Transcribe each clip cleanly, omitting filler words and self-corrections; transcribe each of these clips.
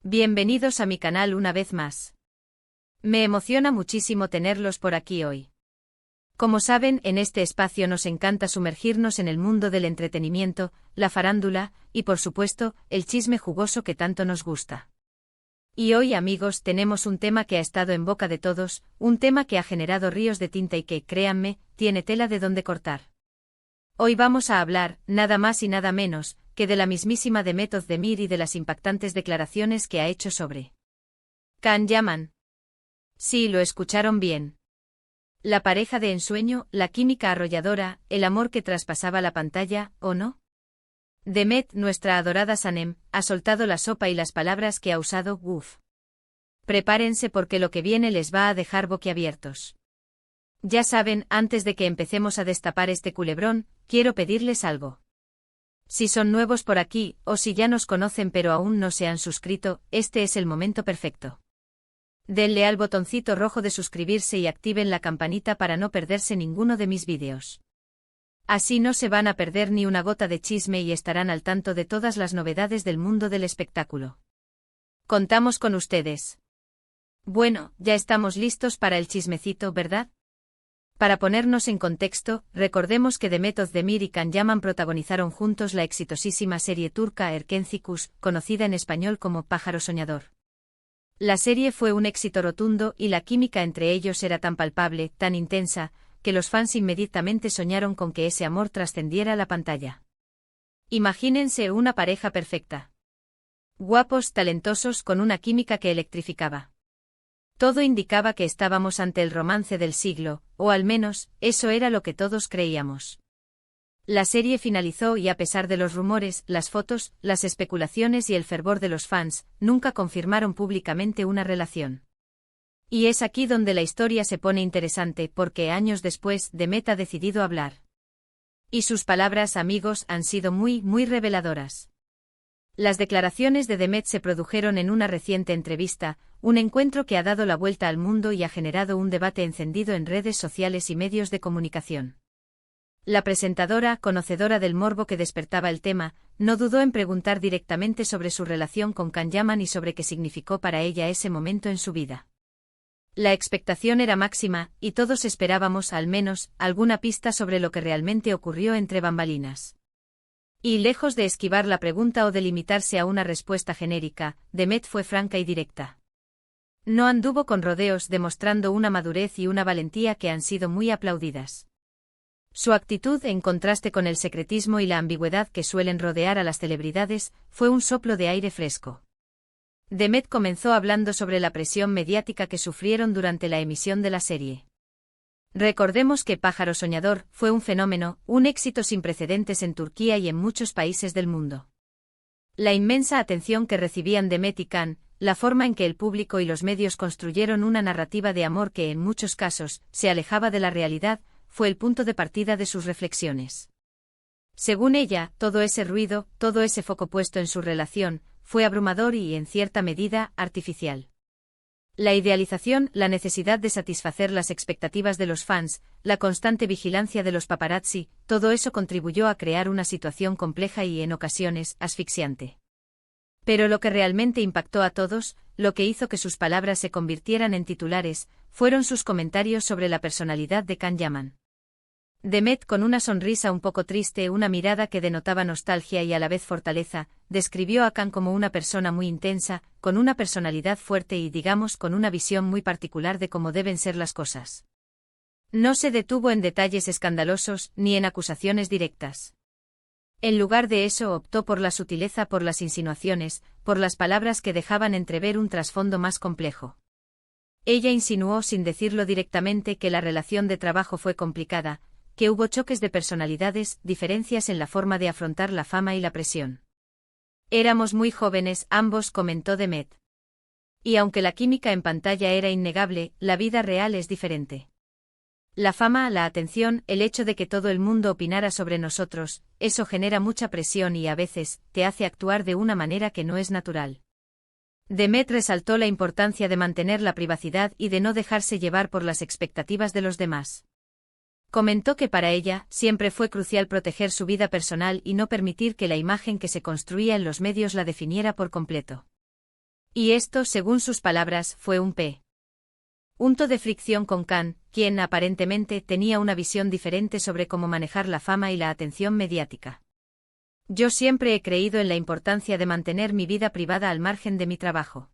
Bienvenidos a mi canal una vez más. Me emociona muchísimo tenerlos por aquí hoy. Como saben, en este espacio nos encanta sumergirnos en el mundo del entretenimiento, la farándula, y por supuesto, el chisme jugoso que tanto nos gusta. Y hoy, amigos, tenemos un tema que ha estado en boca de todos, un tema que ha generado ríos de tinta y que, créanme, tiene tela de donde cortar. Hoy vamos a hablar, nada más y nada menos, que de la mismísima Demet Özdemir y de las impactantes declaraciones que ha hecho sobre Can Yaman. Sí, lo escucharon bien. La pareja de ensueño, la química arrolladora, el amor que traspasaba la pantalla, ¿o no? Demet, nuestra adorada Sanem, ha soltado la sopa y las palabras que ha usado, uff. Prepárense porque lo que viene les va a dejar boquiabiertos. Ya saben, antes de que empecemos a destapar este culebrón, quiero pedirles algo. Si son nuevos por aquí, o si ya nos conocen pero aún no se han suscrito, este es el momento perfecto. Denle al botoncito rojo de suscribirse y activen la campanita para no perderse ninguno de mis vídeos. Así no se van a perder ni una gota de chisme y estarán al tanto de todas las novedades del mundo del espectáculo. Contamos con ustedes. Bueno, ya estamos listos para el chismecito, ¿verdad? Para ponernos en contexto, recordemos que Demet Özdemir y Can Yaman protagonizaron juntos la exitosísima serie turca Erkenci, conocida en español como Pájaro Soñador. La serie fue un éxito rotundo y la química entre ellos era tan palpable, tan intensa, que los fans inmediatamente soñaron con que ese amor trascendiera la pantalla. Imagínense una pareja perfecta. Guapos, talentosos, con una química que electrificaba. Todo indicaba que estábamos ante el romance del siglo, o al menos, eso era lo que todos creíamos. La serie finalizó y a pesar de los rumores, las fotos, las especulaciones y el fervor de los fans, nunca confirmaron públicamente una relación. Y es aquí donde la historia se pone interesante porque años después Demet ha decidido hablar. Y sus palabras, amigos, han sido muy reveladoras. Las declaraciones de Demet se produjeron en una reciente entrevista, un encuentro que ha dado la vuelta al mundo y ha generado un debate encendido en redes sociales y medios de comunicación. La presentadora, conocedora del morbo que despertaba el tema, no dudó en preguntar directamente sobre su relación con Can Yaman y sobre qué significó para ella ese momento en su vida. La expectación era máxima, y todos esperábamos, al menos, alguna pista sobre lo que realmente ocurrió entre bambalinas. Y lejos de esquivar la pregunta o de limitarse a una respuesta genérica, Demet fue franca y directa. No anduvo con rodeos, demostrando una madurez y una valentía que han sido muy aplaudidas. Su actitud, en contraste con el secretismo y la ambigüedad que suelen rodear a las celebridades, fue un soplo de aire fresco. Demet comenzó hablando sobre la presión mediática que sufrieron durante la emisión de la serie. Recordemos que Pájaro Soñador fue un fenómeno, un éxito sin precedentes en Turquía y en muchos países del mundo. La inmensa atención que recibían Demet y Can, la forma en que el público y los medios construyeron una narrativa de amor que en muchos casos se alejaba de la realidad, fue el punto de partida de sus reflexiones. Según ella, todo ese ruido, todo ese foco puesto en su relación, fue abrumador y, en cierta medida, artificial. La idealización, la necesidad de satisfacer las expectativas de los fans, la constante vigilancia de los paparazzi, todo eso contribuyó a crear una situación compleja y, en ocasiones, asfixiante. Pero lo que realmente impactó a todos, lo que hizo que sus palabras se convirtieran en titulares, fueron sus comentarios sobre la personalidad de Can Yaman. Demet, con una sonrisa un poco triste, una mirada que denotaba nostalgia y a la vez fortaleza, describió a Can como una persona muy intensa, con una personalidad fuerte y, digamos, con una visión muy particular de cómo deben ser las cosas. No se detuvo en detalles escandalosos, ni en acusaciones directas. En lugar de eso optó por la sutileza, por las insinuaciones, por las palabras que dejaban entrever un trasfondo más complejo. Ella insinuó sin decirlo directamente que la relación de trabajo fue complicada, que hubo choques de personalidades, diferencias en la forma de afrontar la fama y la presión. Éramos muy jóvenes, ambos, comentó Demet. Y aunque la química en pantalla era innegable, la vida real es diferente. La fama, la atención, el hecho de que todo el mundo opinara sobre nosotros, eso genera mucha presión y a veces, te hace actuar de una manera que no es natural. Demet resaltó la importancia de mantener la privacidad y de no dejarse llevar por las expectativas de los demás. Comentó que para ella siempre fue crucial proteger su vida personal y no permitir que la imagen que se construía en los medios la definiera por completo. Y esto, según sus palabras, fue un punto de fricción con Khan, quien aparentemente tenía una visión diferente sobre cómo manejar la fama y la atención mediática. Yo siempre he creído en la importancia de mantener mi vida privada al margen de mi trabajo.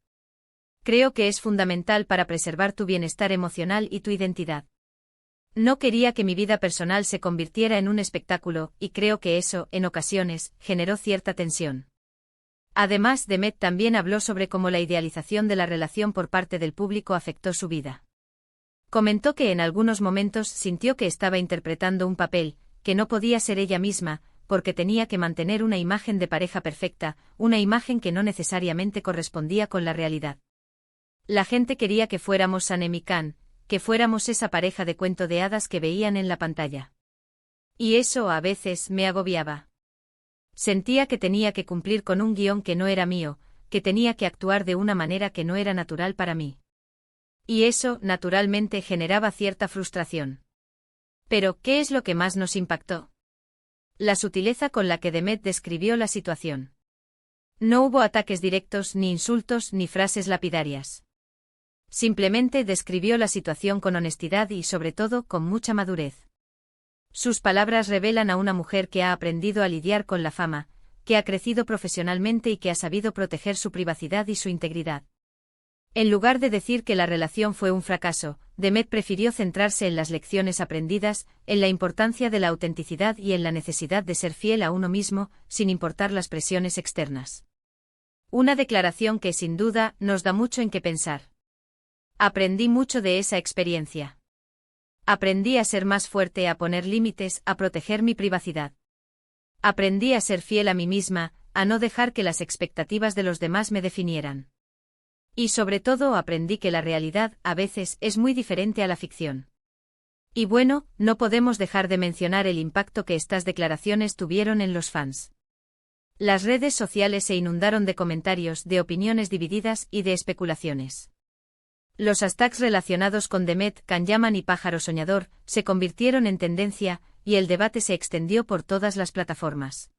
Creo que es fundamental para preservar tu bienestar emocional y tu identidad. No quería que mi vida personal se convirtiera en un espectáculo, y creo que eso, en ocasiones, generó cierta tensión. Además, Demet también habló sobre cómo la idealización de la relación por parte del público afectó su vida. Comentó que en algunos momentos sintió que estaba interpretando un papel, que no podía ser ella misma, porque tenía que mantener una imagen de pareja perfecta, una imagen que no necesariamente correspondía con la realidad. La gente quería que fuéramos Sanem y Khan, que fuéramos esa pareja de cuento de hadas que veían en la pantalla. Y eso a veces me agobiaba. Sentía que tenía que cumplir con un guión que no era mío, que tenía que actuar de una manera que no era natural para mí. Y eso, naturalmente, generaba cierta frustración. Pero, ¿qué es lo que más nos impactó? La sutileza con la que Demet describió la situación. No hubo ataques directos, ni insultos, ni frases lapidarias. Simplemente describió la situación con honestidad y, sobre todo, con mucha madurez. Sus palabras revelan a una mujer que ha aprendido a lidiar con la fama, que ha crecido profesionalmente y que ha sabido proteger su privacidad y su integridad. En lugar de decir que la relación fue un fracaso, Demet prefirió centrarse en las lecciones aprendidas, en la importancia de la autenticidad y en la necesidad de ser fiel a uno mismo, sin importar las presiones externas. Una declaración que, sin duda, nos da mucho en qué pensar. Aprendí mucho de esa experiencia. Aprendí a ser más fuerte, a poner límites, a proteger mi privacidad. Aprendí a ser fiel a mí misma, a no dejar que las expectativas de los demás me definieran. Y sobre todo aprendí que la realidad, a veces, es muy diferente a la ficción. Y bueno, no podemos dejar de mencionar el impacto que estas declaraciones tuvieron en los fans. Las redes sociales se inundaron de comentarios, de opiniones divididas y de especulaciones. Los hashtags relacionados con Demet, Kanyaman y Pájaro Soñador se convirtieron en tendencia, y el debate se extendió por todas las plataformas.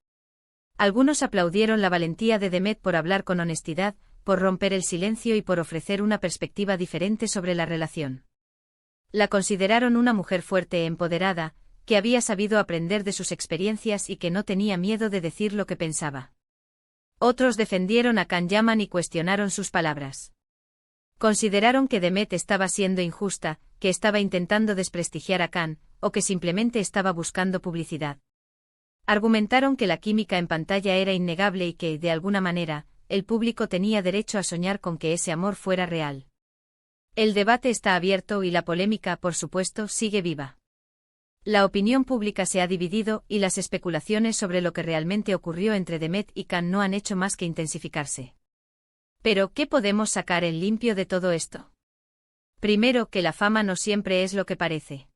Algunos aplaudieron la valentía de Demet por hablar con honestidad, por romper el silencio y por ofrecer una perspectiva diferente sobre la relación. La consideraron una mujer fuerte e empoderada, que había sabido aprender de sus experiencias y que no tenía miedo de decir lo que pensaba. Otros defendieron a Kanyaman y cuestionaron sus palabras. Consideraron que Demet estaba siendo injusta, que estaba intentando desprestigiar a Khan, o que simplemente estaba buscando publicidad. Argumentaron que la química en pantalla era innegable y que, de alguna manera, el público tenía derecho a soñar con que ese amor fuera real. El debate está abierto y la polémica, por supuesto, sigue viva. La opinión pública se ha dividido y las especulaciones sobre lo que realmente ocurrió entre Demet y Khan no han hecho más que intensificarse. Pero, ¿qué podemos sacar en limpio de todo esto? Primero, que la fama no siempre es lo que parece.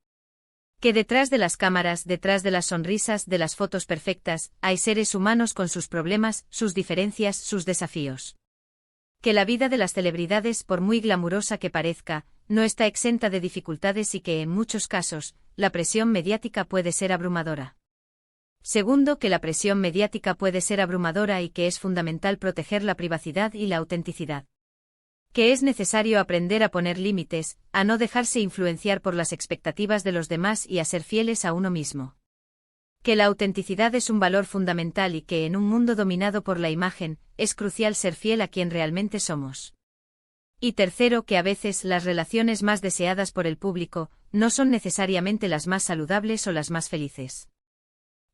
Que detrás de las cámaras, detrás de las sonrisas, de las fotos perfectas, hay seres humanos con sus problemas, sus diferencias, sus desafíos. Que la vida de las celebridades, por muy glamurosa que parezca, no está exenta de dificultades y que en muchos casos, la presión mediática puede ser abrumadora. Segundo, que la presión mediática puede ser abrumadora y que es fundamental proteger la privacidad y la autenticidad. Que es necesario aprender a poner límites, a no dejarse influenciar por las expectativas de los demás y a ser fieles a uno mismo. Que la autenticidad es un valor fundamental y que en un mundo dominado por la imagen, es crucial ser fiel a quien realmente somos. Y tercero, que a veces las relaciones más deseadas por el público no son necesariamente las más saludables o las más felices.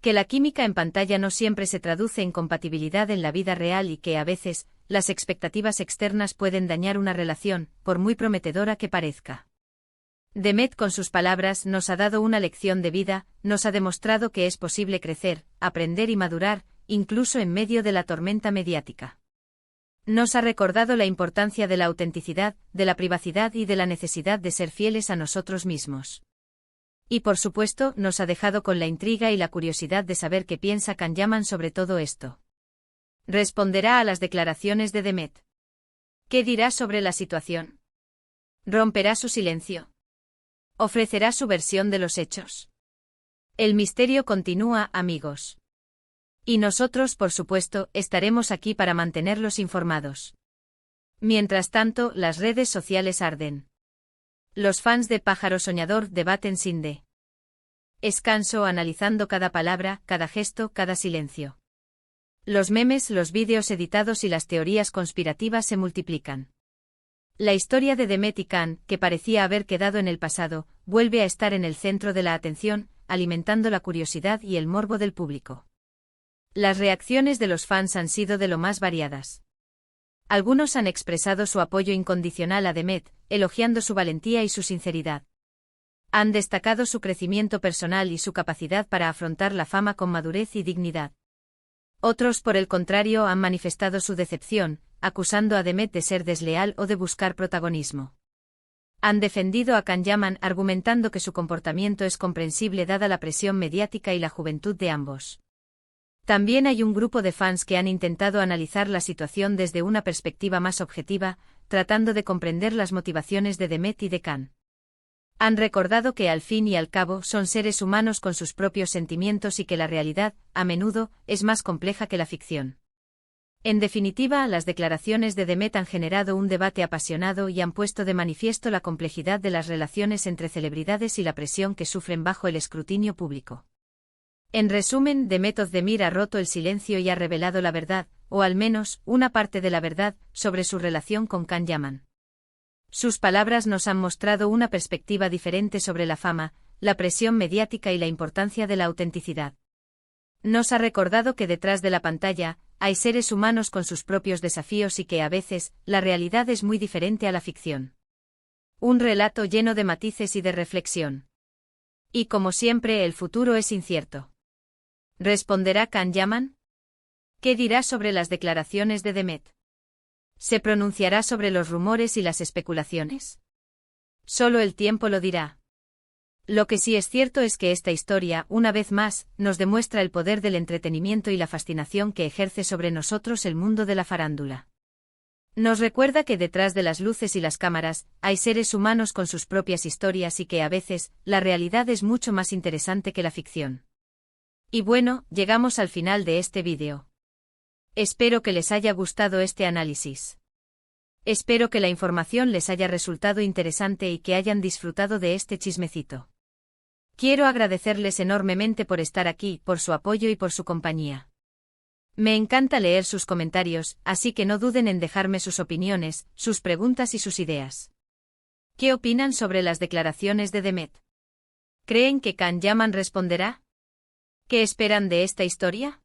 Que la química en pantalla no siempre se traduce en compatibilidad en la vida real y que a veces, las expectativas externas pueden dañar una relación, por muy prometedora que parezca. Demet con sus palabras nos ha dado una lección de vida, nos ha demostrado que es posible crecer, aprender y madurar, incluso en medio de la tormenta mediática. Nos ha recordado la importancia de la autenticidad, de la privacidad y de la necesidad de ser fieles a nosotros mismos. Y por supuesto, nos ha dejado con la intriga y la curiosidad de saber qué piensa Kanyaman sobre todo esto. ¿Responderá a las declaraciones de Demet? ¿Qué dirá sobre la situación? ¿Romperá su silencio? ¿Ofrecerá su versión de los hechos? El misterio continúa, amigos. Y nosotros, por supuesto, estaremos aquí para mantenerlos informados. Mientras tanto, las redes sociales arden. Los fans de Pájaro Soñador debaten sin descanso analizando cada palabra, cada gesto, cada silencio. Los memes, los vídeos editados y las teorías conspirativas se multiplican. La historia de Demet y Can, que parecía haber quedado en el pasado, vuelve a estar en el centro de la atención, alimentando la curiosidad y el morbo del público. Las reacciones de los fans han sido de lo más variadas. Algunos han expresado su apoyo incondicional a Demet, elogiando su valentía y su sinceridad. Han destacado su crecimiento personal y su capacidad para afrontar la fama con madurez y dignidad. Otros, por el contrario, han manifestado su decepción, acusando a Demet de ser desleal o de buscar protagonismo. Han defendido a Can Yaman argumentando que su comportamiento es comprensible dada la presión mediática y la juventud de ambos. También hay un grupo de fans que han intentado analizar la situación desde una perspectiva más objetiva, tratando de comprender las motivaciones de Demet y de Can. Han recordado que al fin y al cabo son seres humanos con sus propios sentimientos y que la realidad, a menudo, es más compleja que la ficción. En definitiva, las declaraciones de Demet han generado un debate apasionado y han puesto de manifiesto la complejidad de las relaciones entre celebridades y la presión que sufren bajo el escrutinio público. En resumen, Demet Özdemir ha roto el silencio y ha revelado la verdad, o al menos, una parte de la verdad, sobre su relación con Can Yaman. Sus palabras nos han mostrado una perspectiva diferente sobre la fama, la presión mediática y la importancia de la autenticidad. Nos ha recordado que detrás de la pantalla, hay seres humanos con sus propios desafíos y que a veces, la realidad es muy diferente a la ficción. Un relato lleno de matices y de reflexión. Y como siempre, el futuro es incierto. ¿Responderá Can Yaman? ¿Qué dirá sobre las declaraciones de Demet? ¿Se pronunciará sobre los rumores y las especulaciones? Solo el tiempo lo dirá. Lo que sí es cierto es que esta historia, una vez más, nos demuestra el poder del entretenimiento y la fascinación que ejerce sobre nosotros el mundo de la farándula. Nos recuerda que detrás de las luces y las cámaras, hay seres humanos con sus propias historias y que a veces, la realidad es mucho más interesante que la ficción. Y bueno, llegamos al final de este vídeo. Espero que les haya gustado este análisis. Espero que la información les haya resultado interesante y que hayan disfrutado de este chismecito. Quiero agradecerles enormemente por estar aquí, por su apoyo y por su compañía. Me encanta leer sus comentarios, así que no duden en dejarme sus opiniones, sus preguntas y sus ideas. ¿Qué opinan sobre las declaraciones de Demet? ¿Creen que Can Yaman responderá? ¿Qué esperan de esta historia?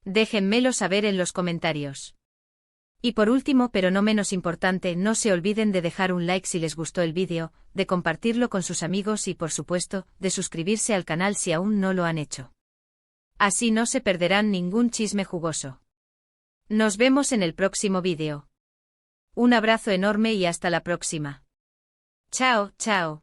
Déjenmelo saber en los comentarios. Y por último, pero no menos importante, no se olviden de dejar un like si les gustó el vídeo, de compartirlo con sus amigos y por supuesto, de suscribirse al canal si aún no lo han hecho. Así no se perderán ningún chisme jugoso. Nos vemos en el próximo vídeo. Un abrazo enorme y hasta la próxima. Chao, chao.